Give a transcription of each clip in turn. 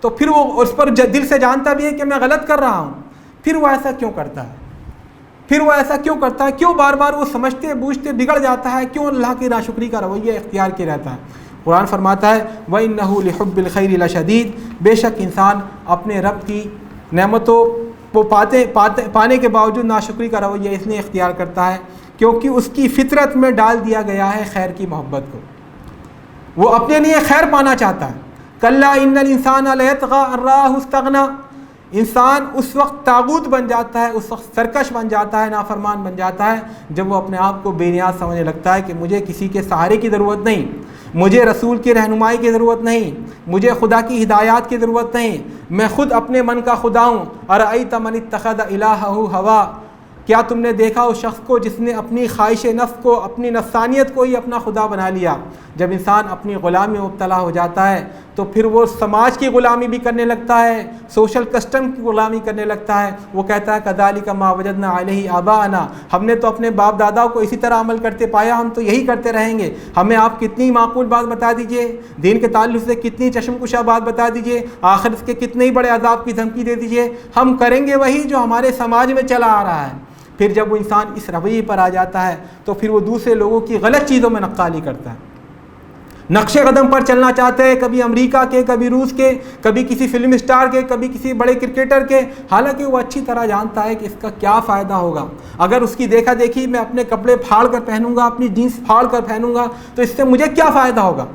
تو پھر وہ اس پر دل سے جانتا بھی ہے کہ میں غلط کر رہا ہوں، پھر وہ ایسا کیوں کرتا ہے؟ کیوں بار بار وہ سمجھتے بوجھتے بگڑ جاتا ہے؟ کیوں اللہ کی ناشکری کا رویہ اختیار کیا رہتا ہے؟ قرآن فرماتا ہے وَإِنَّهُ لِحُبِّ الْخَيْرِ لَشَدِيدٌ، بے شک انسان اپنے رب کی نعمتوں کو پانے کے باوجود ناشکری کا رویہ اس لیے اختیار کرتا ہے کیونکہ اس کی فطرت میں ڈال دیا گیا ہے خیر کی محبت کو، وہ اپنے لیے خیر پانا چاہتا ہے۔ کَلَّا إِنَّ الْإِنسَانَ لَيَطْغَىٰ أَن رَّآهُ اسْتَغْنَىٰ، انسان اس وقت طاغوت بن جاتا ہے، اس وقت سرکش بن جاتا ہے، نافرمان بن جاتا ہے جب وہ اپنے آپ کو بے نیاز سمجھنے لگتا ہے کہ مجھے کسی کے سہارے کی ضرورت نہیں، مجھے رسول کی رہنمائی کی ضرورت نہیں، مجھے خدا کی ہدایات کی ضرورت نہیں، میں خود اپنے من کا خدا ہوں۔ أَرَأَيْتَ مَنِ اتَّخَذَ إِلَٰهَهُ هَوَاهُ، کیا تم نے دیکھا اس شخص کو جس نے اپنی خواہش نفس کو، اپنی نفسانیت کو ہی اپنا خدا بنا لیا؟ جب انسان اپنی غلامی میں مبتلا ہو جاتا ہے تو پھر وہ سماج کی غلامی بھی کرنے لگتا ہے، سوشل کسٹم کی غلامی کرنے لگتا ہے۔ وہ کہتا ہے کذالک ما وجدنا علیہ آباءنا، ہم نے تو اپنے باپ داداؤں کو اسی طرح عمل کرتے پایا، ہم تو یہی کرتے رہیں گے۔ ہمیں آپ کتنی معقول بات بتا دیجئے، دین کے تعلق سے کتنی چشم کشا بات بتا دیجئے، آخرت کے کتنے ہی بڑے عذاب کی دھمکی دے دیجئے، ہم کریں گے وہی جو ہمارے سماج میں چلا آ رہا ہے۔ پھر جب وہ انسان اس رویے پر آ جاتا ہے تو پھر وہ دوسرے لوگوں کی غلط چیزوں میں نقالی کرتا ہے، نقش قدم پر چلنا چاہتے ہیں، کبھی امریکہ کے، کبھی روس کے، کبھی کسی فلم اسٹار کے، کبھی کسی بڑے کرکٹر کے، حالانکہ وہ اچھی طرح جانتا ہے کہ اس کا کیا فائدہ ہوگا۔ اگر اس کی دیکھا دیکھی میں اپنے کپڑے پھاڑ کر پہنوں گا، اپنی جینس پھاڑ کر پہنوں گا تو اس سے مجھے کیا فائدہ ہوگا؟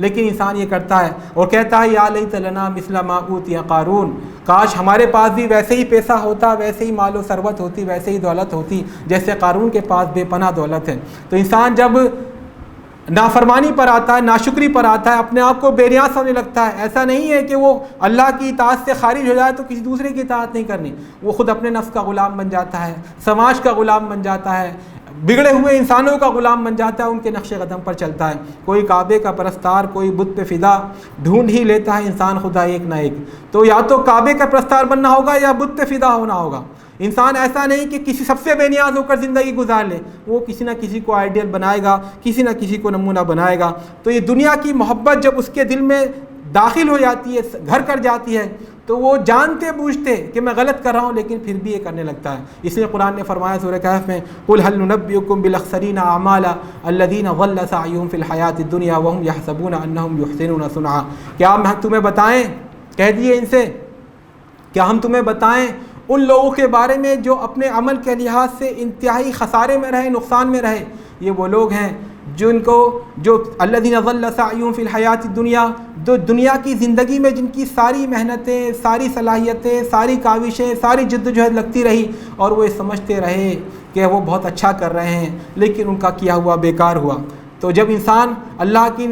لیکن انسان یہ کرتا ہے اور کہتا ہے یا لیت لنا مثل ما اوتی قارون، کاش ہمارے پاس بھی ویسے ہی پیسہ ہوتا، ویسے ہی مال و ثروت ہوتی، ویسے ہی دولت ہوتی جیسے قارون کے پاس بے پناہ دولت ہے۔ تو انسان جب نافرمانی پر آتا ہے، ناشکری پر آتا ہے، اپنے آپ کو بے نیاز سمجھنے لگتا ہے۔ ایسا نہیں ہے کہ وہ اللہ کی اطاعت سے خارج ہو جائے تو کسی دوسرے کی اطاعت نہیں کرنی، وہ خود اپنے نفس کا غلام بن جاتا ہے، سماج کا غلام بن جاتا ہے، بگڑے ہوئے انسانوں کا غلام بن جاتا ہے، ان کے نقش قدم پر چلتا ہے۔ کوئی کعبے کا پرستار، کوئی بت پہ فدا، ڈھونڈ ہی لیتا ہے انسان خدا ایک نہ ایک۔ تو یا تو کعبے کا پرستار بننا ہوگا یا بت پہ فدا ہونا ہوگا۔ انسان ایسا نہیں کہ کسی سب سے بے نیاز ہو کر زندگی گزار لے، وہ کسی نہ کسی کو آئیڈیل بنائے گا، کسی نہ کسی کو نمونہ بنائے گا۔ تو یہ دنیا کی محبت جب اس کے دل میں داخل ہو جاتی ہے، گھر کر جاتی ہے، تو وہ جانتے بوجھتے کہ میں غلط کر رہا ہوں لیکن پھر بھی یہ کرنے لگتا ہے۔ اس لیے قرآن نے فرمایا سورہ کہف میں قل هل ننبئکم بالاخسرین اعمالا الذین ضل سعیهم فی الحیاۃ الدنیا وهم یحسبون انهم یحسنون صنعا، کیا ہم تمہیں بتائیں، کہہ دیے ان سے، کیا ہم تمہیں بتائیں ان لوگوں کے بارے میں جو اپنے عمل کے لحاظ سے انتہائی خسارے میں رہے، نقصان میں رہے؟ یہ وہ لوگ ہیں جو الذین ضل سعیهم فی الحیاۃ الدنیا، جو دنیا کی زندگی میں جن کی ساری محنتیں، ساری صلاحیتیں، ساری کاوشیں، ساری جد و جہد لگتی رہی اور وہ یہ سمجھتے رہے کہ وہ بہت اچھا کر رہے ہیں لیکن ان کا کیا ہوا بیکار ہوا۔ تو جب انسان اللہ کی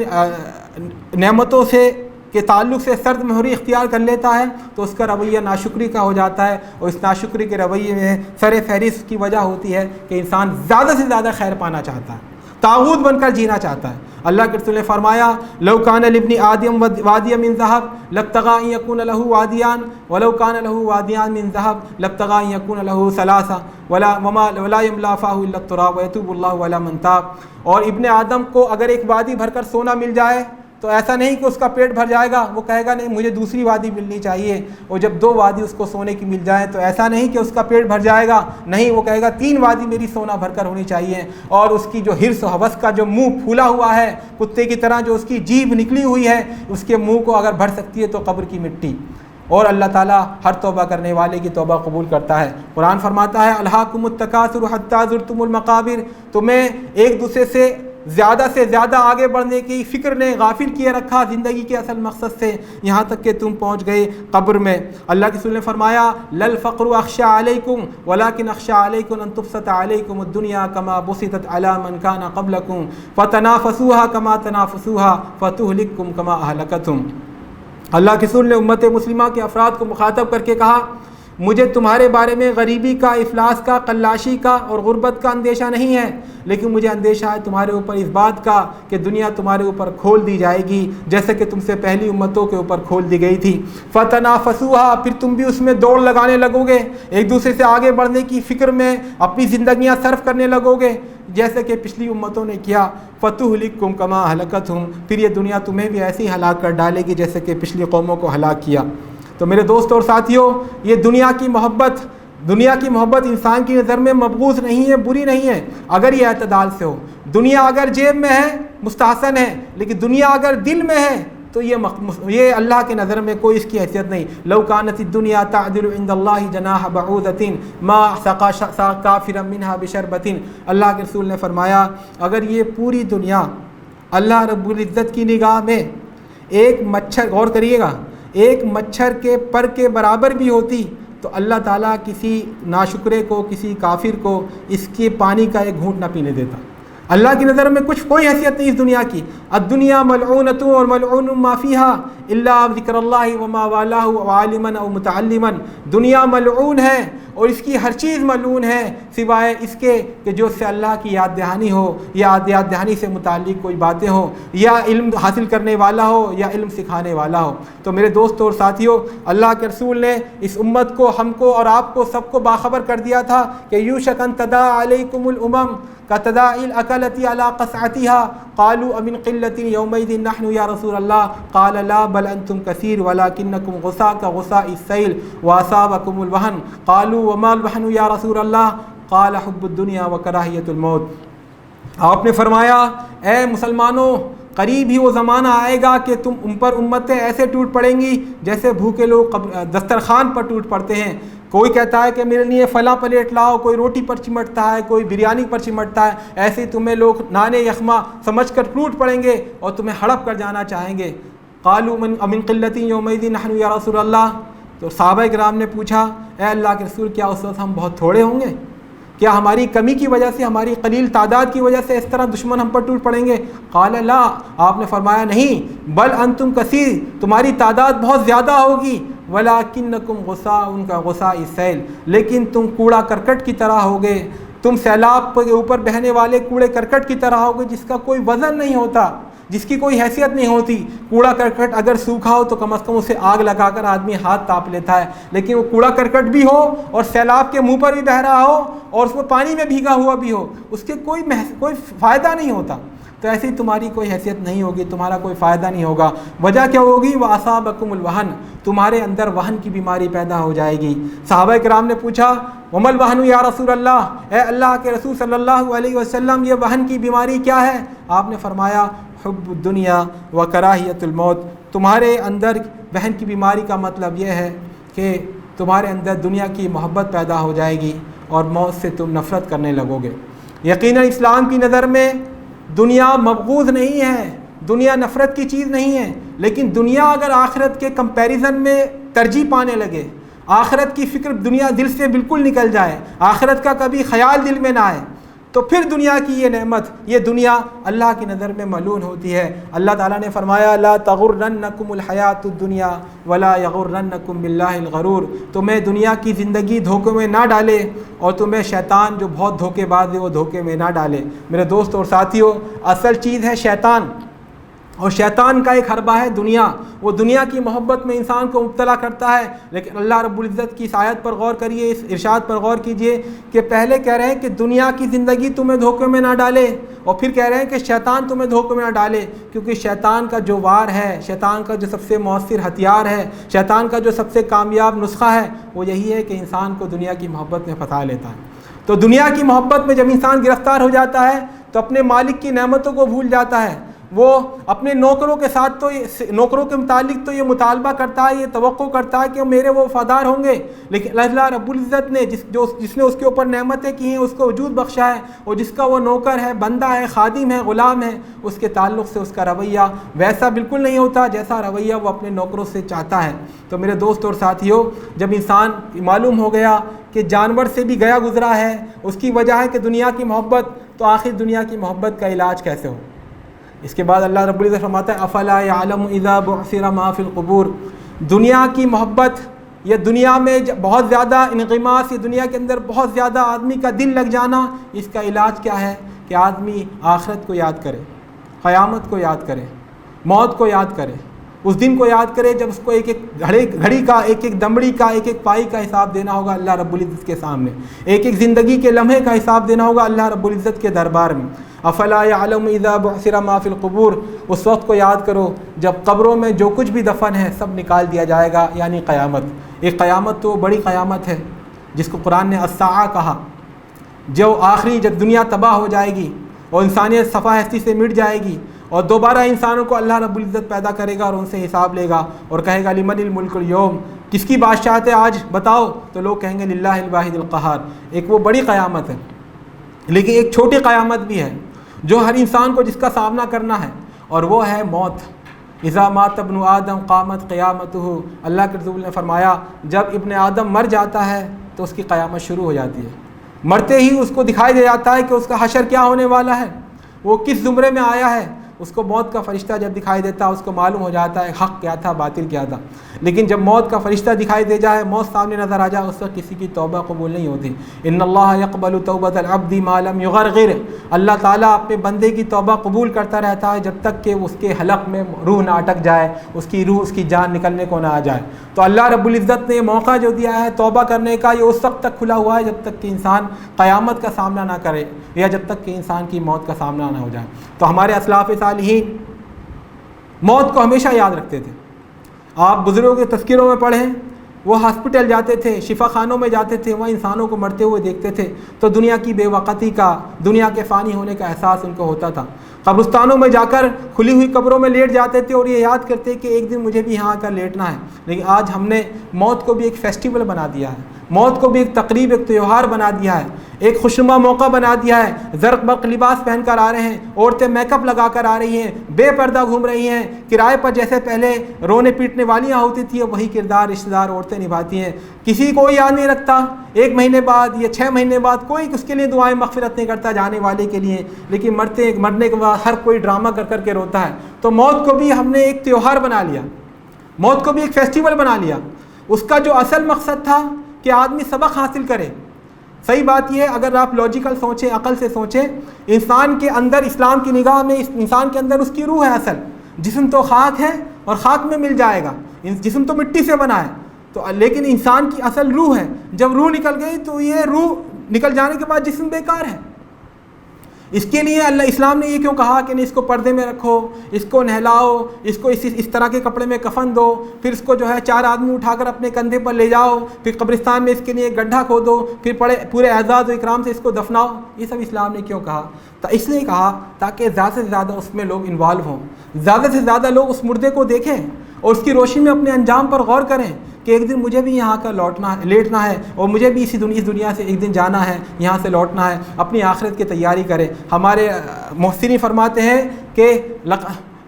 نعمتوں سے کے تعلق سے سرد مہری اختیار کر لیتا ہے تو اس کا رویہ ناشکری کا ہو جاتا ہے، اور اس ناشکری کے رویے میں سر فہرست کی وجہ ہوتی ہے کہ انسان زیادہ سے زیادہ خیر پانا چاہتا ہے، طاغوت بن کر جینا چاہتا ہے۔ اللہ کے رسول نے فرمایا لو کان لابن آدم وادی من ذهب لابتغى ان يكون له واديان ولو كان له واديان من ذهب لابتغى ان يكون له ثلاثه ولا يملا فاه الا التراب ويتوب الله على من تاب۔ اور ابن آدم کو اگر ایک وادی بھر کر سونا مل جائے تو ایسا نہیں کہ اس کا پیٹ بھر جائے گا، وہ کہے گا نہیں مجھے دوسری وادی ملنی چاہیے، اور جب 2 وادی اس کو سونے کی مل جائیں تو ایسا نہیں کہ اس کا پیٹ بھر جائے گا، نہیں وہ کہے گا 3 وادی میری سونا بھر کر ہونی چاہیے۔ اور اس کی جو حرص و ہوس کا جو منہ پھولا ہوا ہے کتے کی طرح، جو اس کی جیبھ نکلی ہوئی ہے، اس کے منہ کو اگر بھر سکتی ہے تو قبر کی مٹی۔ اور اللہ تعالیٰ ہر توبہ کرنے والے کی توبہ قبول کرتا ہے۔ قرآن فرماتا ہے الہاکم التکاثر حتی زرتم المقابر، تمہیں ایک دوسرے سے زیادہ آگے بڑھنے کی فکر نے غافل کیے رکھا زندگی کے اصل مقصد سے، یہاں تک کہ تم پہنچ گئے قبر میں۔ اللہ کے رسول نے فرمایا للفقر اخشى علیکم ولکن اخشى علیکم ان تبسط علیکم الدنیا کما بسطت علی من کان قبلکم فتنافسوها کما تنافسوها فتہلککم کما اہلکتہم۔ اللہ کے رسول نے امت مسلمہ کے افراد کو مخاطب کر کے کہا مجھے تمہارے بارے میں غریبی کا، افلاس کا، قلاشی کا اور غربت کا اندیشہ نہیں ہے، لیکن مجھے اندیشہ ہے تمہارے اوپر اس بات کا کہ دنیا تمہارے اوپر کھول دی جائے گی جیسے کہ تم سے پہلی امتوں کے اوپر کھول دی گئی تھی۔ فتنافسوها، پھر تم بھی اس میں دوڑ لگانے لگو گے، ایک دوسرے سے آگے بڑھنے کی فکر میں اپنی زندگیاں صرف کرنے لگو گے۔ جیسے کہ پچھلی امتوں نے کیا، فتہلککم کما ہلکتہم، پھر یہ دنیا تمہیں بھی ایسے ہی ہلاک کر ڈالے گی جیسے کہ پچھلی قوموں کو ہلاک کیا۔ تو میرے دوستوں اور ساتھیوں، یہ دنیا کی محبت انسان کی نظر میں مبغوض نہیں ہے، بری نہیں ہے، اگر یہ اعتدال سے ہو۔ دنیا اگر جیب میں ہے مستحسن ہے، لیکن دنیا اگر دل میں ہے تو یہ اللہ کے نظر میں کوئی اس کی حیثیت نہیں۔ لو کانت الدنیا تعدل عند اللہ جناح بعوضۃ ما سقى کافرا منها بشربۃ، اللہ کے رسول نے فرمایا اگر یہ پوری دنیا اللہ رب العزت کی نگاہ میں ایک مچھر، غور کریے گا، ایک مچھر کے پر کے برابر بھی ہوتی تو اللہ تعالیٰ کسی ناشکرے کو، کسی کافر کو اس کے پانی کا ایک گھونٹ نہ پینے دیتا۔ اللہ کی نظر میں کوئی حیثیت نہیں اس دنیا کی۔ الدنیا ملعونۃ اور ملعون ما فیہا الا ذکر اللہ وما والاہ وعالما او متعلما، دنیا ملعون ہے اور اس کی ہر چیز ملعون ہے سوائے اس کے کہ جو اس سے اللہ کی یاد دہانی ہو، یا یاد دہانی سے متعلق کوئی باتیں ہوں، یا علم حاصل کرنے والا ہو، یا علم سکھانے والا ہو۔ تو میرے دوستوں اور ساتھیوں، اللہ کے رسول نے اس امت کو، ہم کو اور آپ کو سب کو باخبر کر دیا تھا کہ یوشک ان تداعی علیکم الامم کتداعی الاکلۃ علی قصعتها قالوا امن قلۃ یومئذ نحن یا رسول اللہ قال لا بل انتم کثیر ولکنکم غثاء کغثاء السیل واصابکم الوہن قالوا وما الوہن یا رسول اللہ قال حب الدنیا وکراہیۃ الموت۔ آپ نے فرمایا اے مسلمانوں، قریب ہی وہ زمانہ آئے گا کہ ان پر امتیں ایسے ٹوٹ پڑیں گی جیسے بھوکے لوگ دسترخوان پر ٹوٹ پڑتے ہیں۔ کوئی کہتا ہے کہ میرے لیے فلاں پلیٹ لاؤ، کوئی روٹی پر چمٹتا ہے، کوئی بریانی پر چمٹتا ہے، ایسے ہی تمہیں لوگ نانے یخما سمجھ کر ٹوٹ پڑیں گے اور تمہیں ہڑپ کر جانا چاہیں گے۔ قالوا من قلۃ یومئذ نحن یا رسول اللہ، تو صحابہ کرام نے پوچھا اے اللہ کے رسول کیا اس وقت ہم بہت تھوڑے ہوں گے؟ کیا ہماری کمی کی وجہ سے، ہماری قلیل تعداد کی وجہ سے اس طرح دشمن ہم پر ٹوٹ پڑیں گے؟ قال لا، آپ نے فرمایا نہیں، بل انتم کثیر، تمہاری تعداد بہت زیادہ ہوگی، ولکنکم غثاء ان کا غثاء السیل، لیکن تم کوڑا کرکٹ کی طرح ہوگے، تم سیلاب کے اوپر بہنے والے کوڑے کرکٹ کی طرح ہوگے جس کا کوئی وزن نہیں ہوتا، جس کی کوئی حیثیت نہیں ہوتی۔ کوڑا کرکٹ اگر سوکھا ہو تو کم از کم اسے آگ لگا کر آدمی ہاتھ تاپ لیتا ہے، لیکن وہ کوڑا کرکٹ بھی ہو اور سیلاب کے منہ پر بھی بہہ رہا ہو اور اس میں پانی میں بھیگا ہوا بھی ہو، اس کے کوئی فائدہ نہیں ہوتا۔ تو ایسی تمہاری کوئی حیثیت نہیں ہوگی، تمہارا کوئی فائدہ نہیں ہوگا۔ وجہ کیا ہوگی؟ وَأَصَابَكُمُ الْوَهْنُ، تمہارے اندر وہن کی بیماری پیدا ہو جائے گی۔ صحابہ کرام نے پوچھا وَمَا الْوَهْنُ یا رسول اللہ، اے اللہ کے رسول صلی اللہ علیہ وسلم یہ وہن کی بیماری کیا ہے؟ آپ نے فرمایا حب الدنیا و کراہیت الموت، تمہارے اندر وہن کی بیماری کا مطلب یہ ہے کہ تمہارے اندر دنیا کی محبت پیدا ہو جائے گی اور موت سے تم نفرت کرنے لگو گے۔ یقیناً اسلام کی نظر میں دنیا مبغوض نہیں ہے، دنیا نفرت کی چیز نہیں ہے، لیکن دنیا اگر آخرت کے کمپیریزن میں ترجیح پانے لگے، آخرت کی فکر دنیا دل سے بالکل نکل جائے، آخرت کا کبھی خیال دل میں نہ آئے، تو پھر دنیا کی یہ نعمت، یہ دنیا اللہ کی نظر میں ملعون ہوتی ہے۔ اللہ تعالیٰ نے فرمایا لا تغرنکم الحیات الدنیا ولا یغرنکم باللہ الغرور، تمہیں دنیا کی زندگی دھوکے میں نہ ڈالے اور تمہیں شیطان جو بہت دھوکے باز ہے وہ دھوکے میں نہ ڈالے۔ میرے دوست اور ساتھیوں، اصل چیز ہے شیطان، اور شیطان کا ایک حربہ ہے دنیا، وہ دنیا کی محبت میں انسان کو مبتلا کرتا ہے۔ لیکن اللہ رب العزت کی اس آیت پر غور کریے، اس ارشاد پر غور کیجئے کہ پہلے کہہ رہے ہیں کہ دنیا کی زندگی تمہیں دھوکے میں نہ ڈالے، اور پھر کہہ رہے ہیں کہ شیطان تمہیں دھوکے میں نہ ڈالے، کیونکہ شیطان کا جو وار ہے، شیطان کا جو سب سے مؤثر ہتھیار ہے، شیطان کا جو سب سے کامیاب نسخہ ہے وہ یہی ہے کہ انسان کو دنیا کی محبت میں پھنسا لیتا ہے۔ تو دنیا کی محبت میں جب انسان گرفتار ہو جاتا ہے تو اپنے مالک کی نعمتوں کو بھول جاتا ہے، وہ اپنے نوکروں کے ساتھ تو نوکروں کے متعلق تو یہ مطالبہ کرتا ہے، یہ توقع کرتا ہے کہ میرے وہ وفادار ہوں گے، لیکن اللہ رب العزت نے جس نے اس کے اوپر نعمتیں کی ہیں، اس کو وجود بخشا ہے، اور جس کا وہ نوکر ہے، بندہ ہے، خادم ہے، غلام ہے، اس کے تعلق سے اس کا رویہ ویسا بالکل نہیں ہوتا جیسا رویہ وہ اپنے نوکروں سے چاہتا ہے۔ تو میرے دوست اور ساتھیوں، جب انسان معلوم ہو گیا کہ جانور سے بھی گیا گزرا ہے، اس کی وجہ ہے کہ دنیا کی محبت، تو آخر دنیا کی محبت کا علاج کیسے ہو؟ اس کے بعد اللہ رب العزت فرماتا ہے افلا یعلم اذا بعثر ما فی القبور، دنیا کی محبت، یہ دنیا میں بہت زیادہ انغماس، یہ دنیا کے اندر بہت زیادہ آدمی کا دل لگ جانا، اس کا علاج کیا ہے کہ آدمی آخرت کو یاد کرے، قیامت کو یاد کرے، موت کو یاد کرے، اس دن کو یاد کرے جب اس کو ایک ایک گھڑی کا، ایک ایک دمڑی کا، ایک ایک پائی کا حساب دینا ہوگا اللہ رب العزت کے سامنے، ایک ایک زندگی کے لمحے کا حساب دینا ہوگا اللہ رب العزت کے دربار میں۔ افلا یعلم اذا بعثر ما فی القبور، اس وقت کو یاد کرو جب قبروں میں جو کچھ بھی دفن ہے سب نکال دیا جائے گا، یعنی قیامت۔ ایک قیامت تو بڑی قیامت ہے جس کو قرآن نے الساعہ کہا، جو آخری جب دنیا تباہ ہو جائے گی اور انسانیت صفحہ ہستی سے مٹ جائے گی اور دوبارہ انسانوں کو اللہ رب العزت پیدا کرے گا اور ان سے حساب لے گا اور کہے گا لمن الملک اليوم، کس کی بادشاہت ہے آج بتاؤ، تو لوگ کہیں گے للہ الواحد القہار۔ ایک وہ بڑی قیامت ہے، لیکن ایک چھوٹی قیامت بھی ہے جو ہر انسان کو جس کا سامنا کرنا ہے، اور وہ ہے موت۔ اذا مات ابن آدم قامت قیامتہ، اللہ کے رسول نے فرمایا جب ابن آدم مر جاتا ہے تو اس کی قیامت شروع ہو جاتی ہے۔ مرتے ہی اس کو دکھائی دے جاتا ہے کہ اس کا حشر کیا ہونے والا ہے، وہ کس زمرے میں آیا ہے۔ اس کو موت کا فرشتہ جب دکھائی دیتا ہے اس کو معلوم ہو جاتا ہے حق کیا تھا، باطل کیا تھا۔ لیکن جب موت کا فرشتہ دکھائی دے جائے، موت سامنے نظر آ جائے، اس وقت کسی کی توبہ قبول نہیں ہوتی۔ ان اللہ یقبل توبۃ العبد ما لم یغرغر، اللہ تعالیٰ اپنے بندے کی توبہ قبول کرتا رہتا ہے جب تک کہ اس کے حلق میں روح نہ اٹک جائے، اس کی روح، اس کی جان نکلنے کو نہ آ جائے۔ تو اللہ رب العزت نے یہ موقع جو دیا ہے توبہ کرنے کا، یہ اس وقت تک کھلا ہوا ہے جب تک کہ انسان قیامت کا سامنا نہ کرے یا جب تک کہ انسان کی موت کا سامنا نہ ہو جائے۔ تو ہمارے اسلاف صالحین موت کو ہمیشہ یاد رکھتے تھے۔ آپ بزرگوں کے تذکروں میں پڑھیں، وہ ہاسپٹل جاتے تھے، شفا خانوں میں جاتے تھے، وہاں انسانوں کو مرتے ہوئے دیکھتے تھے تو دنیا کی بے وقتی کا، دنیا کے فانی ہونے کا احساس ان کو ہوتا تھا۔ قبرستانوں میں جا کر کھلی ہوئی قبروں میں لیٹ جاتے تھے اور یہ یاد کرتے کہ ایک دن مجھے بھی یہاں آ کر لیٹنا ہے۔ لیکن آج ہم نے موت کو بھی ایک فیسٹیول بنا دیا ہے، موت کو بھی ایک تقریب، ایک تہوار بنا دیا ہے، ایک خوشنما موقع بنا دیا ہے۔ زرق برق لباس پہن کر آ رہے ہیں، عورتیں میک اپ لگا کر آ رہی ہیں، بے پردہ گھوم رہی ہیں، کرائے پر جیسے پہلے رونے پیٹنے والیاں ہوتی تھیں وہی کردار رشتہ دار عورتیں نبھاتی ہیں۔ کسی کو یاد نہیں رکھتا، 1 مہینے بعد یا 6 مہینے بعد کوئی اس کے لیے دعائیں مغفرت نہیں کرتا جانے والے کے لیے، لیکن مرنے کے بعد ہر کوئی ڈرامہ کر کے روتا ہے۔ تو موت کو بھی ہم نے ایک تہوار بنا لیا، موت کو بھی ایک فیسٹیول بنا لیا۔ اس کا جو اصل مقصد تھا کہ آدمی سبق حاصل کرے۔ صحیح بات یہ ہے، اگر آپ لاجیکل سوچیں، عقل سے سوچیں، انسان کے اندر، اسلام کی نگاہ میں انسان کے اندر اس کی روح ہے اصل۔ جسم تو خاک ہے اور خاک میں مل جائے گا، جسم تو مٹی سے بنا ہے، تو لیکن انسان کی اصل روح ہے۔ جب روح نکل گئی تو یہ روح نکل جانے کے بعد جسم بیکار ہے۔ اس کے لیے اللہ اسلام نے یہ کیوں کہا کہ نہیں اس کو پردے میں رکھو، اس کو نہلاؤ، اس کو اس طرح کے کپڑے میں کفن دو، پھر اس کو جو ہے 4 آدمی اٹھا کر اپنے کندھے پر لے جاؤ، پھر قبرستان میں اس کے لیے ایک گڈھا کھودو، پھر پورے اعزاز و اکرام سے اس کو دفناؤ۔ یہ سب اسلام نے کیوں کہا؟ تو اس لیے کہا تاکہ زیادہ سے زیادہ اس میں لوگ انوالو ہوں، زیادہ سے زیادہ لوگ اس مردے کو دیکھیں اور اس کی روشنی میں اپنے انجام پر غور کریں کہ ایک دن مجھے بھی یہاں کا لیٹنا ہے اور مجھے بھی اس دنیا سے ایک دن جانا ہے، یہاں سے لوٹنا ہے، اپنی آخرت کی تیاری کرے۔ ہمارے محسنین فرماتے ہیں کہ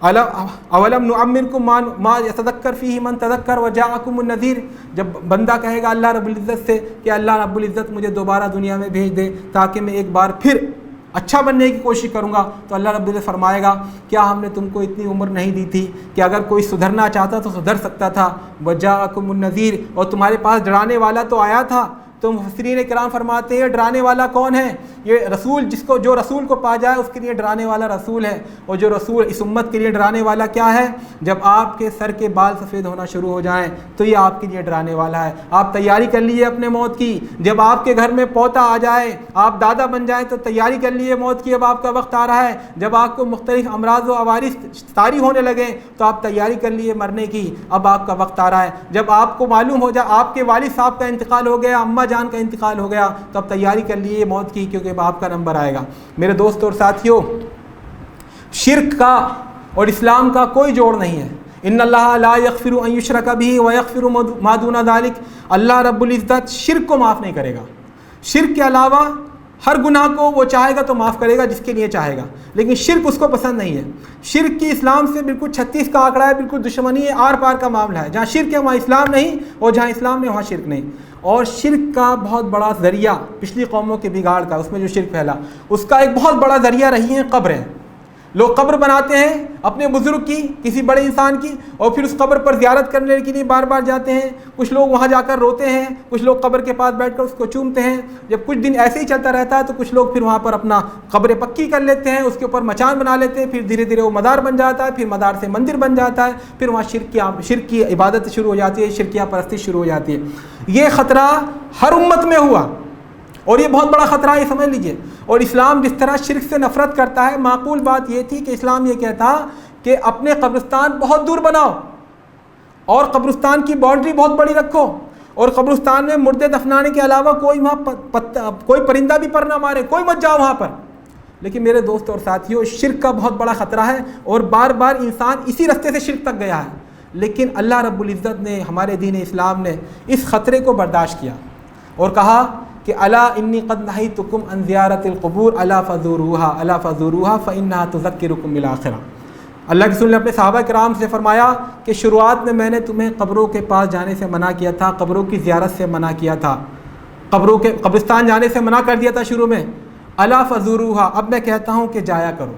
اولم نعمرکم ما یتذکر فیہ من تذکر وجاءکم النذیر، جب بندہ کہے گا اللہ رب العزت سے کہ اللہ رب العزت مجھے دوبارہ دنیا میں بھیج دے تاکہ میں ایک بار پھر اچھا بننے کی کوشش کروں گا، تو اللہ رب العزت فرمائے گا کیا ہم نے تم کو اتنی عمر نہیں دی تھی کہ اگر کوئی سدھرنا چاہتا تو سدھر سکتا تھا؟ وجاءکم النذیر، اور تمہارے پاس ڈرانے والا تو آیا تھا۔ تو مفسرین کرام فرماتے ہیں ڈرانے والا کون ہے؟ یہ رسول، جو رسول کو پا جائے اس کے لیے ڈرانے والا رسول ہے۔ اور جو رسول اس امت کے لیے ڈرانے والا کیا ہے؟ جب آپ کے سر کے بال سفید ہونا شروع ہو جائیں تو یہ آپ کے لیے ڈرانے والا ہے۔ آپ تیاری کر لیجیے اپنے موت کی۔ جب آپ کے گھر میں پوتا آ جائے، آپ دادا بن جائیں تو تیاری کر لیجیے موت کی، اب آپ کا وقت آ رہا ہے۔ جب آپ کو مختلف امراض و عوارض طاری ہونے لگیں تو آپ تیاری کر لیجیے مرنے کی، اب آپ کا وقت آ رہا ہے۔ جب آپ کو معلوم ہو جائے آپ کے والد صاحب کا انتقال ہو گیا، اماں جان کا انتقال ہو گیا، تو اب تیاری کر لیجیے موت کی، کیونکہ اب آپ کا نمبر آئے گا۔ میرے دوستوں اور ساتھیوں، شرک کا اور اسلام کا کوئی جوڑ نہیں ہے۔ ان اللہ لا یغفر ان یشرک بہ ویغفر ما دون ذلک، اللہ رب العزت شرک کو معاف نہیں کرے گا۔ شرک کے علاوہ ہر گناہ کو وہ چاہے گا تو معاف کرے گا جس کے لیے چاہے گا، لیکن شرک اس کو پسند نہیں ہے۔ شرک کی اسلام سے بالکل 36 کا آنکڑا ہے، بالکل دشمنی ہے، آر پار کا معاملہ ہے۔ جہاں شرک ہے وہاں اسلام نہیں، اور جہاں اسلام نہیں وہاں شرک نہیں۔ اور شرک کا بہت بڑا ذریعہ پچھلی قوموں کے بگاڑ کا، اس میں جو شرک پھیلا اس کا ایک بہت بڑا ذریعہ رہی ہے قبریں۔ لوگ قبر بناتے ہیں اپنے بزرگ کی، کسی بڑے انسان کی، اور پھر اس قبر پر زیارت کرنے کے لیے بار بار جاتے ہیں. کچھ لوگ وہاں جا کر روتے ہیں، کچھ لوگ قبر کے پاس بیٹھ کر اس کو چومتے ہیں. جب کچھ دن ایسے ہی چلتا رہتا ہے تو کچھ لوگ پھر وہاں پر اپنا قبر پکی کر لیتے ہیں، اس کے اوپر مچان بنا لیتے ہیں، پھر دھیرے دھیرے وہ مدار بن جاتا ہے، پھر مدار سے مندر بن جاتا ہے، پھر وہاں شرک کی عبادت شروع ہو جاتی ہے، شرکیہ پرستی شروع ہو جاتی ہے. یہ خطرہ ہر امت میں ہوا، اور یہ بہت بڑا خطرہ ہے، یہ سمجھ لیجئے. اور اسلام جس طرح شرک سے نفرت کرتا ہے، معقول بات یہ تھی کہ اسلام یہ کہتا کہ اپنے قبرستان بہت دور بناؤ، اور قبرستان کی باؤنڈری بہت بڑی رکھو، اور قبرستان میں مردے دفنانے کے علاوہ کوئی پرندہ بھی پر نہ مارے، کوئی مت جاؤ وہاں پر. لیکن میرے دوست اور ساتھیوں، شرک کا بہت بڑا خطرہ ہے، اور بار بار انسان اسی رستے سے شرک تک گیا ہے. لیکن اللہ رب العزت نے، ہمارے دین اسلام نے اس خطرے کو برداشت کیا اور کہا کہ الا انی قد نہیتکم عن زیارت القبور الا فزوروها فانها تذکرکم بالآخرہ. اللہ کے رسول نے اپنے صحابہ کرام سے فرمایا کہ شروعات میں نے تمہیں قبروں کے پاس جانے سے منع کیا تھا، قبروں کی زیارت سے منع کیا تھا، قبرستان جانے سے منع کر دیا تھا شروع میں. الا فزوروها، اب میں کہتا ہوں کہ جایا کرو،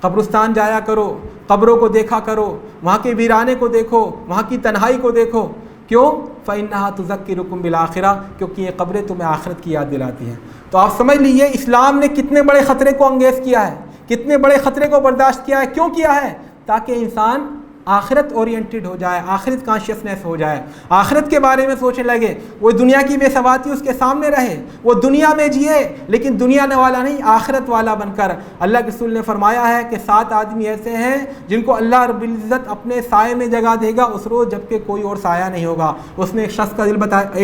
قبرستان جایا کرو، قبروں کو دیکھا کرو، وہاں کے ویرانے کو دیکھو، وہاں کی تنہائی کو دیکھو. کیوں؟ فإنها تذکرکم بالآخرہ، کیونکہ یہ قبریں تمہیں آخرت کی یاد دلاتی ہیں. تو آپ سمجھ لیجئے اسلام نے کتنے بڑے خطرے کو انگیز کیا ہے، کتنے بڑے خطرے کو برداشت کیا ہے. کیوں کیا ہے؟ تاکہ انسان آخرت اورینٹڈ ہو جائے، آخرت کانشیسنیس ہو جائے، آخرت کے بارے میں سوچنے لگے. وہ دنیا کی بے ثباتی اس کے سامنے رہے، وہ دنیا میں جیے لیکن دنیا والا نہیں، آخرت والا بن کر. اللہ کے رسول نے فرمایا ہے کہ 7 آدمی ایسے ہیں جن کو اللہ رب العزت اپنے سائے میں جگہ دے گا اس روز جبکہ کوئی اور سایہ نہیں ہوگا. اس نے ایک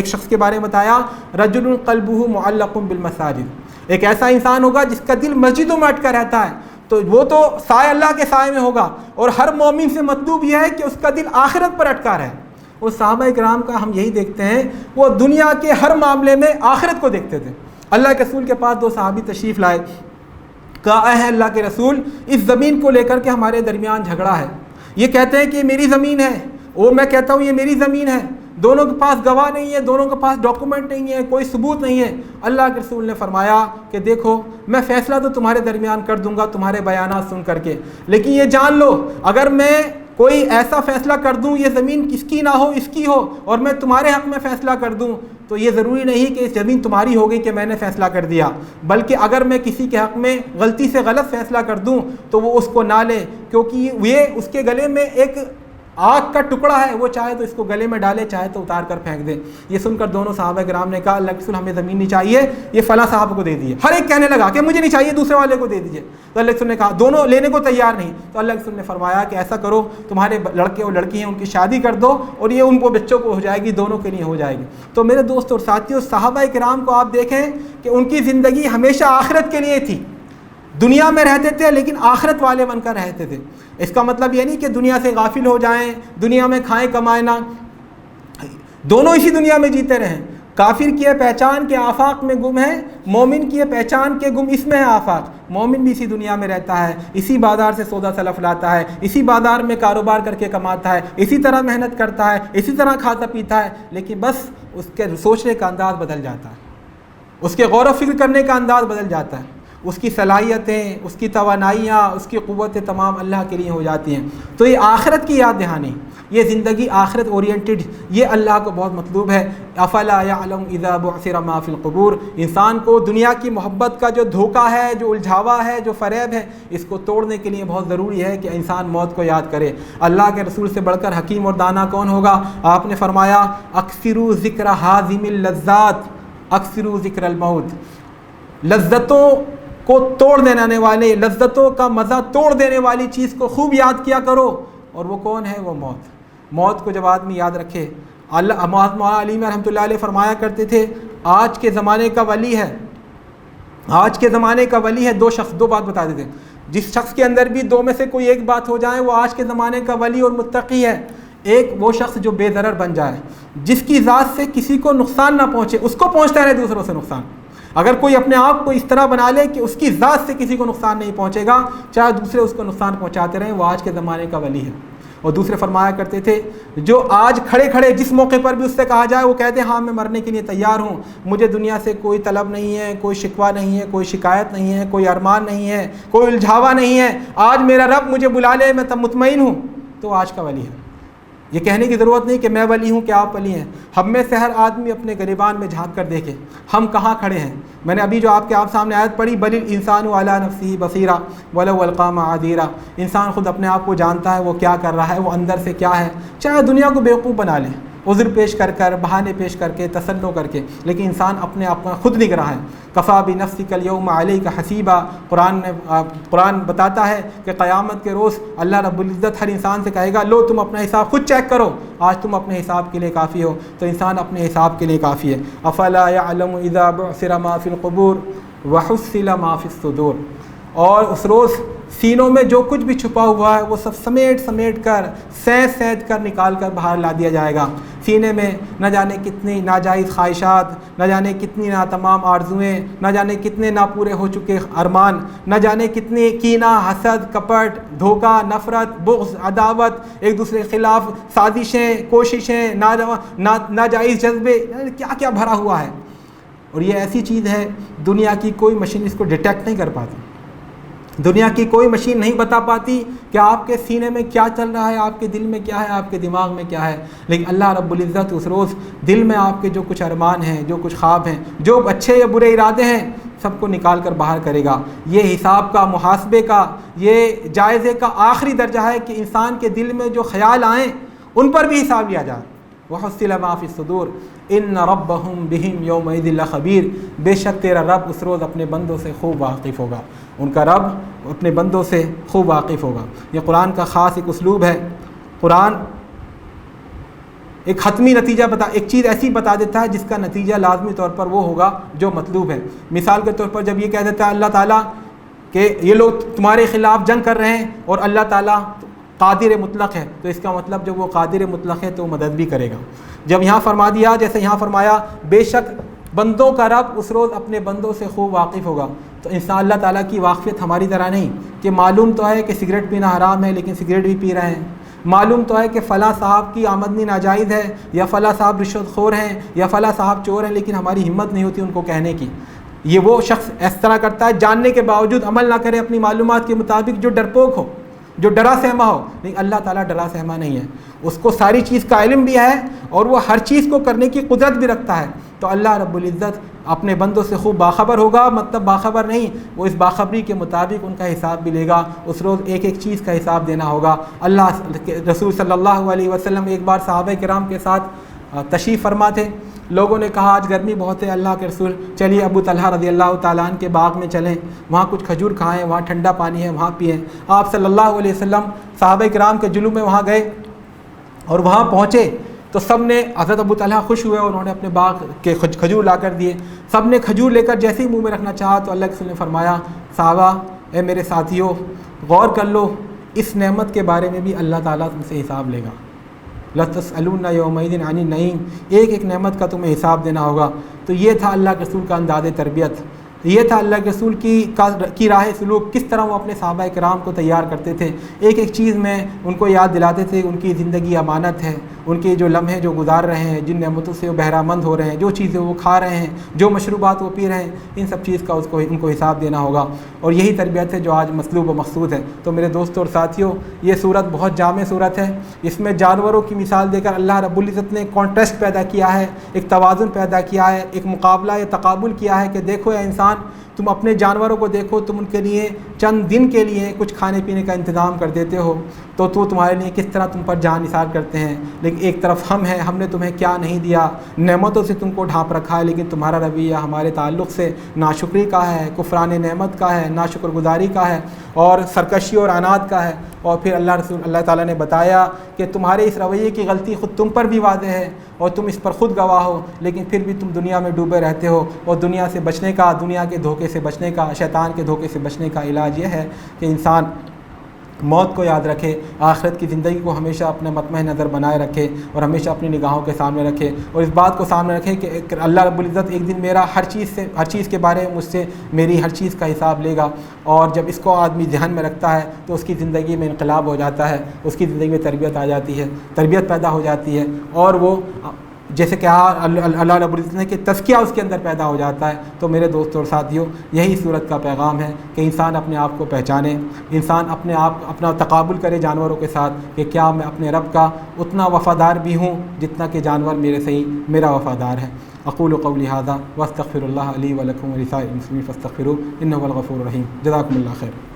شخص کے بارے میں بتایا، رجل قلبہ معلق بالمساجد، ایک ایسا انسان ہوگا جس کا دل مسجدوں میں اٹکا رہتا ہے، تو وہ تو سایہ اللہ کے سائے میں ہوگا. اور ہر مومن سے مطلوب یہ ہے کہ اس کا دل آخرت پر اٹکا رہے. اور صحابہ کرام کا ہم یہی دیکھتے ہیں، وہ دنیا کے ہر معاملے میں آخرت کو دیکھتے تھے. اللہ کے رسول کے پاس 2 صحابی تشریف لائے، کہا اے اللہ کے رسول، اس زمین کو لے کر کے ہمارے درمیان جھگڑا ہے. یہ کہتے ہیں کہ یہ میری زمین ہے، وہ میں کہتا ہوں یہ میری زمین ہے. دونوں کے پاس گواہ نہیں ہے، دونوں کے پاس ڈاکومنٹ نہیں ہے، کوئی ثبوت نہیں ہے. اللہ کے رسول نے فرمایا کہ دیکھو میں فیصلہ تو تمہارے درمیان کر دوں گا تمہارے بیانات سن کر کے، لیکن یہ جان لو اگر میں کوئی ایسا فیصلہ کر دوں یہ زمین کس کی نہ ہو اس کی ہو، اور میں تمہارے حق میں فیصلہ کر دوں تو یہ ضروری نہیں کہ زمین تمہاری ہوگی کہ میں نے فیصلہ کر دیا، بلکہ اگر میں کسی کے حق میں غلطی سے غلط فیصلہ کر دوں تو وہ اس کو نہ لے، کیونکہ یہ اس کے گلے میں ایک آگ کا ٹکڑا ہے، وہ چاہے تو اس کو گلے میں ڈالے چاہے تو اتار کر پھینک دے. یہ سن کر دونوں صحابہ کرام نے کہا اللہ کے رسول ہمیں زمین نہیں چاہیے، یہ فلاں صاحب کو دے دیجیے. ہر ایک کہنے لگا کہ مجھے نہیں چاہیے، دوسرے والے کو دے دیجیے. تو اللہ کے رسول نے کہا دونوں لینے کو تیار نہیں. تو اللہ کے رسول نے فرمایا کہ ایسا کرو تمہارے لڑکے اور لڑکی ہیں ان کی شادی کر دو اور یہ ان کو بچوں کو ہو جائے گی، دونوں کے لیے ہو جائے گی. تو میرے دوست اور ساتھیوں صحابہ کرام کو آپ دیکھیں کہ ان کی زندگی ہمیشہ آخرت کے لیے تھی. دنیا میں رہتے تھے لیکن آخرت والے بن کر رہتے تھے. اس کا مطلب یہ نہیں کہ دنیا سے غافل ہو جائیں، دنیا میں کھائیں کمائیں نہ، دونوں اسی دنیا میں جیتے رہیں. کافر کی پہچان کے آفاق میں گم ہے، مومن کی پہچان کے گم اس میں ہے آفاق. مومن بھی اسی دنیا میں رہتا ہے، اسی بازار سے سودا سلف لاتا ہے، اسی بازار میں کاروبار کر کے کماتا ہے، اسی طرح محنت کرتا ہے، اسی طرح کھاتا پیتا ہے، لیکن بس اس کے سوچنے کا انداز بدل جاتا ہے، اس کے غور و فکر کرنے کا انداز بدل جاتا ہے، اس کی صلاحیتیں، اس کی توانائیاں، اس کی قوتیں تمام اللہ کے لیے ہو جاتی ہیں. تو یہ آخرت کی یاد دہانی، یہ زندگی آخرت اورینٹڈ، یہ اللہ کو بہت مطلوب ہے. افلا یعلم اذا بعثر ما فی القبور. انسان کو دنیا کی محبت کا جو دھوکہ ہے، جو الجھاوا ہے، جو فریب ہے، اس کو توڑنے کے لیے بہت ضروری ہے کہ انسان موت کو یاد کرے. اللہ کے رسول سے بڑھ کر حکیم اور دانا کون ہوگا؟ آپ نے فرمایا اکثروا ذکر حازم اللذات اکثروا ذکر الموت. لذتوں کو توڑ دینے والے، لذتوں کا مزہ توڑ دینے والی چیز کو خوب یاد کیا کرو، اور وہ کون ہے؟ وہ موت. موت کو جب آدمی یاد رکھے، مولانا علی میں رحمۃ اللہ علیہ فرمایا کرتے تھے آج کے زمانے کا ولی ہے، آج کے زمانے کا ولی ہے 2 شخص، 2 بات بتا دیتے ہیں. جس شخص کے اندر بھی 2 میں سے کوئی ایک بات ہو جائے وہ آج کے زمانے کا ولی اور متقی ہے. ایک وہ شخص جو بے ضرر بن جائے، جس کی ذات سے کسی کو نقصان نہ پہنچے، اس کو پہنچتا رہے دوسروں سے نقصان. اگر کوئی اپنے آپ کو اس طرح بنا لے کہ اس کی ذات سے کسی کو نقصان نہیں پہنچے گا، چاہے دوسرے اس کو نقصان پہنچاتے رہیں، وہ آج کے زمانے کا ولی ہے. اور دوسرے فرمایا کرتے تھے جو آج کھڑے کھڑے جس موقع پر بھی اس سے کہا جائے وہ کہتے ہیں ہاں میں مرنے کے لیے تیار ہوں، مجھے دنیا سے کوئی طلب نہیں ہے، کوئی شکوہ نہیں ہے، کوئی شکایت نہیں ہے، کوئی ارمان نہیں ہے، کوئی الجھاوا نہیں ہے، آج میرا رب مجھے بلا لے میں تب مطمئن ہوں، تو آج کا ولی ہے۔ یہ کہنے کی ضرورت نہیں کہ میں ولی ہوں کہ آپ ولی ہیں، ہم میں سے ہر آدمی اپنے گریبان میں جھانک کر دیکھے ہم کہاں کھڑے ہیں۔ میں نے ابھی جو آپ سامنے آیت پڑھی، بل الانسان علی نفسہ بصیرہ ولو القی معاذیرہ، انسان خود اپنے آپ کو جانتا ہے وہ کیا کر رہا ہے، وہ اندر سے کیا ہے، چاہے دنیا کو بیوقوف بنا لے، عذر پیش کر کر، بہانے پیش کر کے، تسلو کر کے، لیکن انسان اپنے آپ کا خود نگراں ہے۔ کفا بنفسک الیوم علیک حسیبا، قرآن بتاتا ہے کہ قیامت کے روز اللہ رب العزت ہر انسان سے کہے گا لو تم اپنا حساب خود چیک کرو، آج تم اپنے حساب کے لیے کافی ہو، تو انسان اپنے حساب کے لیے کافی ہے۔ افلا یعلم اذا بعثر ما فی القبور وحصل ما فی الصدور، اور اس روز سینوں میں جو کچھ بھی چھپا ہوا ہے وہ سب سمیٹ کر سینت کر نکال کر باہر لا دیا جائے گا۔ سینے میں نہ جانے کتنی ناجائز خواہشات، نہ جانے کتنی ناتمام آرزوئیں، نہ جانے کتنے ناپورے ہو چکے ارمان، نہ جانے کتنے کینہ، حسد، کپٹ، دھوکہ، نفرت، بغض، عداوت، ایک دوسرے کے خلاف سازشیں، کوششیں، ناجائز جذبے، کیا کیا بھرا ہوا ہے۔ اور یہ ایسی چیز ہے دنیا کی کوئی مشین اس کو ڈیٹیکٹ نہیں کر پاتی، دنیا کی کوئی مشین نہیں بتا پاتی کہ آپ کے سینے میں کیا چل رہا ہے، آپ کے دل میں کیا ہے، آپ کے دماغ میں کیا ہے، لیکن اللہ رب العزت اس روز دل میں آپ کے جو کچھ ارمان ہیں، جو کچھ خواب ہیں، جو اچھے یا برے ارادے ہیں، سب کو نکال کر باہر کرے گا۔ یہ حساب کا، محاسبے کا، یہ جائزے کا آخری درجہ ہے کہ انسان کے دل میں جو خیال آئیں ان پر بھی حساب لیا جائے۔ وَحُصِّلَ مَا فِي الصُّدُورِ إِنَّ رَبَّهُمْ بِهِمْ يَوْمَئِذٍ لَخَبِيرٌ، بے شک تیرا رب اس روز اپنے بندوں سے خوب واقف ہوگا، ان کا رب اپنے بندوں سے خوب واقف ہوگا۔ یہ قرآن کا خاص ایک اسلوب ہے۔ قرآن ایک حتمی نتیجہ ایک چیز ایسی بتا دیتا ہے جس کا نتیجہ لازمی طور پر وہ ہوگا جو مطلوب ہے۔ مثال کے طور پر جب یہ کہہ دیتا ہے اللہ تعالیٰ کہ یہ لوگ تمہارے خلاف جنگ کر رہے ہیں اور اللہ تعالیٰ قادر مطلق ہے، تو اس کا مطلب جب وہ قادر مطلق ہے تو وہ مدد بھی کرے گا۔ جب یہاں فرما دیا، جیسے یہاں فرمایا بے شک بندوں کا رب اس روز اپنے بندوں سے خوب واقف ہوگا، تو انسان اللہ تعالیٰ کی واقفیت ہماری طرح نہیں کہ معلوم تو ہے کہ سگریٹ پینا حرام ہے لیکن سگریٹ بھی پی رہے ہیں، معلوم تو ہے کہ فلاں صاحب کی آمدنی ناجائز ہے، یا فلاں صاحب رشوت خور ہیں، یا فلاں صاحب چور ہیں، لیکن ہماری ہمت نہیں ہوتی ان کو کہنے کی۔ یہ وہ شخص اس طرح کرتا ہے جاننے کے باوجود عمل نہ کرے اپنی معلومات کے مطابق، جو ڈرپوک ہو، جو ڈرا سہما ہو، لیکن اللہ تعالیٰ ڈرا سہما نہیں ہے، اس کو ساری چیز کا علم بھی ہے اور وہ ہر چیز کو کرنے کی قدرت بھی رکھتا ہے۔ تو اللہ رب العزت اپنے بندوں سے خوب باخبر ہوگا، مطلب باخبر نہیں، وہ اس باخبری کے مطابق ان کا حساب بھی لے گا۔ اس روز ایک ایک چیز کا حساب دینا ہوگا۔ اللہ رسول صلی اللہ علیہ وسلم ایک بار صحابہ کرام کے ساتھ تشریف فرما تھے، لوگوں نے کہا آج گرمی بہت ہے اللہ کے رسول، چلیے ابو طلحہ رضی اللہ تعالیٰ عنہ کے باغ میں چلیں، وہاں کچھ کھجور کھائیں، وہاں ٹھنڈا پانی ہے وہاں پئیں۔ آپ صلی اللہ علیہ وسلم صحابہ کرام کے جلوم میں وہاں گئے اور وہاں پہنچے تو سب نے، حضرت ابو طلحہ خوش ہوئے اور انہوں نے اپنے باغ کے کھجور لا کر دیے، سب نے کھجور لے کر جیسے ہی منہ میں رکھنا چاہا تو اللہ کے رسول نے فرمایا صحابہ اے میرے ساتھیوں غور کر لو، اس نعمت کے بارے میں بھی اللہ تعالیٰ تم سے حساب لے گا، لَتُسْأَلُنَّ يَوْمَئِذٍ عَنِ النَّعِيمِ، ایک ایک نعمت کا تمہیں حساب دینا ہوگا۔ تو یہ تھا اللہ کے رسول کا انداز تربیت، یہ تھا اللہ کے رسول کی راہ سلوک، کس طرح وہ اپنے صحابہ کرام کو تیار کرتے تھے، ایک ایک چیز میں ان کو یاد دلاتے تھے ان کی زندگی امانت ہے، ان کے جو لمحے جو گزار رہے ہیں، جن نعمتوں سے وہ بہرہ مند ہو رہے ہیں، جو چیزیں وہ کھا رہے ہیں، جو مشروبات وہ پی رہے ہیں، ان سب چیز کا ان کو حساب دینا ہوگا۔ اور یہی تربیت ہے جو آج مطلوب و مقصود ہے۔ تو میرے دوستوں اور ساتھیوں، یہ صورت بہت جامع صورت ہے، اس میں جانوروں کی مثال دے کر اللہ رب العزت نے کانٹرسٹ پیدا کیا ہے، ایک توازن پیدا کیا ہے، ایک مقابلہ یا تقابل کیا ہے کہ دیکھو اے انسان، تم اپنے جانوروں کو دیکھو، تم ان کے لیے چند دن کے لیے کچھ کھانے پینے کا انتظام کر دیتے ہو تو تمہارے لیے کس طرح تم پر جان نثار کرتے ہیں، لیکن ایک طرف ہم ہیں، ہم نے تمہیں کیا نہیں دیا، نعمتوں سے تم کو ڈھانپ رکھا ہے، لیکن تمہارا رویہ ہمارے تعلق سے ناشکری کا ہے، کفران نعمت کا ہے، ناشکر گزاری کا ہے اور سرکشی اور عناد کا ہے۔ اور پھر اللہ تعالیٰ نے بتایا کہ تمہارے اس رویے کی غلطی خود تم پر بھی واضح ہے اور تم اس پر خود گواہ ہو، لیکن پھر بھی تم دنیا میں ڈوبے رہتے ہو۔ اور دنیا سے بچنے کا، دنیا کے دھوکے سے بچنے کا، شیطان کے دھوکے سے بچنے کا علاج یہ ہے کہ انسان موت کو یاد رکھے، آخرت کی زندگی کو ہمیشہ اپنے مطمع نظر بنائے رکھے اور ہمیشہ اپنی نگاہوں کے سامنے رکھے، اور اس بات کو سامنے رکھے کہ اللہ رب العزت ایک دن میرا ہر چیز کے بارے میں مجھ سے میری ہر چیز کا حساب لے گا۔ اور جب اس کو آدمی ذہن میں رکھتا ہے تو اس کی زندگی میں انقلاب ہو جاتا ہے، اس کی زندگی میں تربیت آ جاتی ہے، تربیت پیدا ہو جاتی ہے، اور وہ جیسے کہ اللہ رب العزت نے کہ تزکیہ اس کے اندر پیدا ہو جاتا ہے۔ تو میرے دوستوں اور ساتھیوں، یہی صورت کا پیغام ہے کہ انسان اپنے آپ کو پہچانے، انسان اپنا تقابل کرے جانوروں کے ساتھ کہ کیا میں اپنے رب کا اتنا وفادار بھی ہوں جتنا کہ جانور میرے سے ہی میرا وفادار ہے۔ اقول قولی ھذا واستغفر اللہ لی ولکم ولسائر المسلمین فاستغفروہ انہ هو الغفور الرحیم۔ جزاکم اللہ خیر۔